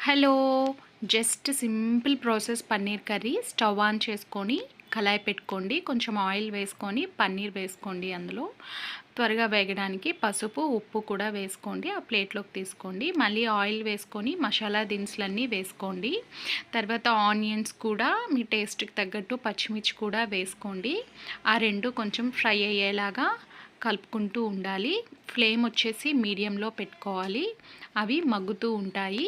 Hello. Just simple process paneer curry. Stove on చేసుకొని కళాయి పెట్టుకోండి. కొంచెం ఆయిల్ వేసుకొని పన్నీర్ వేసుకోండి. అందులో త్వరగా వేగడానికి పసుపు ఉప్పు కూడా వేసుకోండి. ఆ ప్లేట్లోకి తీసుకోండి. మళ్ళీ ఆయిల్ వేసుకొని మసాలా దినుసులన్నీ వేసుకోండి. తర్వాత ఆనియన్స్ కూడా మీ టేస్ట్కి తగ్గట్టు పచ్చిమిర్చి కూడా వేసుకోండి. ఆ రెండు కొంచెం ఫ్రై అయ్యేలాగా కలుపుకుంటూ ఉండాలి. ఫ్లేమ్ వచ్చేసి మీడియంలో పెట్టుకోవాలి. అవి మగ్గుతూ ఉంటాయి.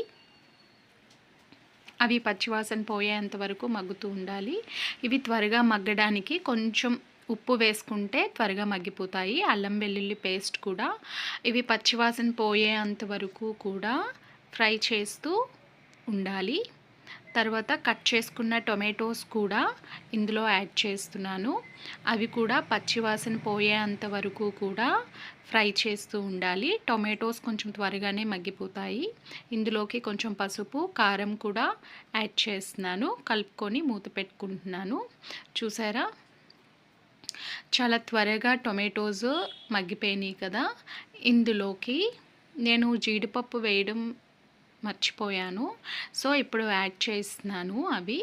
అవి పచ్చివాసన పోయేంత వరకు మగ్గుతూ ఉండాలి. ఇవి త్వరగా మగ్గడానికి కొంచెం ఉప్పు వేసుకుంటే త్వరగా మగ్గిపోతాయి. అల్లం వెల్లుల్లి పేస్ట్ కూడా ఇవి పచ్చివాసన పోయేంత వరకు కూడా ఫ్రై చేస్తూ ఉండాలి. తర్వాత కట్ చేసుకున్న టొమాటోస్ కూడా ఇందులో యాడ్ చేస్తున్నాను. అవి కూడా పచ్చివాసన పోయేంత వరకు కూడా ఫ్రై చేస్తూ ఉండాలి. టొమాటోస్ కొంచెం త్వరగానే మగ్గిపోతాయి. ఇందులోకి కొంచెం పసుపు కారం కూడా యాడ్ చేస్తున్నాను. కలుపుకొని మూత పెట్టుకుంటున్నాను. చూసారా, చాలా త్వరగా టొమాటోస్ మగ్గిపోయినాయి కదా. ఇందులోకి నేను జీడిపప్పు వేయడం మర్చిపోయాను. సో ఇప్పుడు యాడ్ చేస్తున్నాను. అవి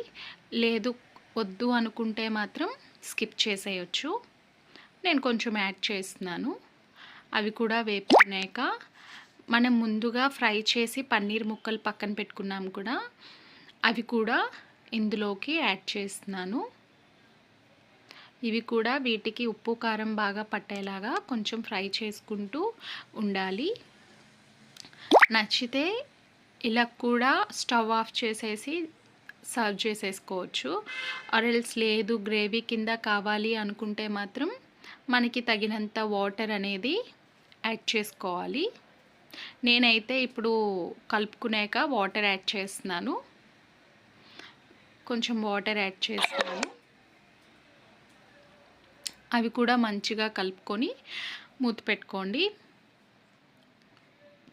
లేదు వద్దు అనుకుంటే మాత్రం స్కిప్ చేసేయచ్చు. నేను కొంచెం యాడ్ చేస్తున్నాను. అవి కూడా వేపుకున్నాక మనం ముందుగా ఫ్రై చేసి పన్నీర్ ముక్కలు పక్కన పెట్టుకున్నాం కూడా, అవి కూడా ఇందులోకి యాడ్ చేస్తున్నాను. ఇవి కూడా వీటికి ఉప్పు కారం బాగా పట్టేలాగా కొంచెం ఫ్రై చేసుకుంటూ ఉండాలి. నచ్చితే ఇలా కూడా స్టవ్ ఆఫ్ చేసేసి సర్వ్ చేసేసుకోవచ్చు. ఆరెల్స్ లేదు గ్రేవీ కింద కావాలి అనుకుంటే మాత్రం మనకి తగినంత వాటర్ అనేది యాడ్ చేసుకోవాలి. నేనైతే ఇప్పుడు కలుపుకున్నాక వాటర్ యాడ్ చేస్తున్నాను. కొంచెం వాటర్ యాడ్ చేస్తున్నాను. అవి కూడా మంచిగా కలుపుకొని మూత పెట్టుకోండి.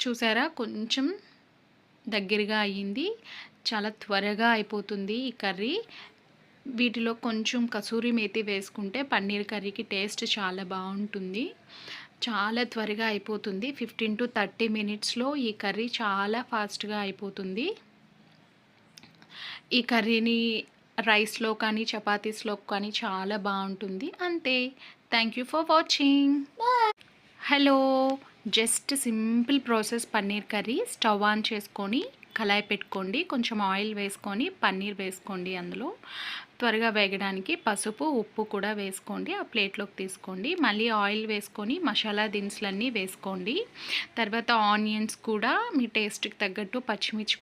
చూసారా, కొంచెం దగ్గరగా అయ్యింది. చాలా త్వరగా అయిపోతుంది ఈ కర్రీ. వీటిలో కొంచెం కసూరి మేతి వేసుకుంటే పన్నీర్ కర్రీకి టేస్ట్ చాలా బాగుంటుంది. చాలా త్వరగా అయిపోతుంది. 15 to 30 మినిట్స్లో ఈ కర్రీ చాలా ఫాస్ట్గా అయిపోతుంది. ఈ కర్రీని రైస్లో కానీ చపాతీస్లో కానీ చాలా బాగుంటుంది. అంతే. Thank you for watching. Hello. Just simple process paneer curry. Stove on చేసుకొని కళాయి పెట్టుకోండి. కొంచెం ఆయిల్ వేసుకొని పన్నీర్ వేసుకోండి. అందులో త్వరగా వేగడానికి పసుపు ఉప్పు కూడా వేసుకోండి. ఆ ప్లేట్లోకి తీసుకోండి. మళ్ళీ ఆయిల్ వేసుకొని మసాలా దినుసులన్నీ వేసుకోండి. తర్వాత ఆనియన్స్ కూడా మీ టేస్ట్కి తగ్గట్టు పచ్చిమిర్చి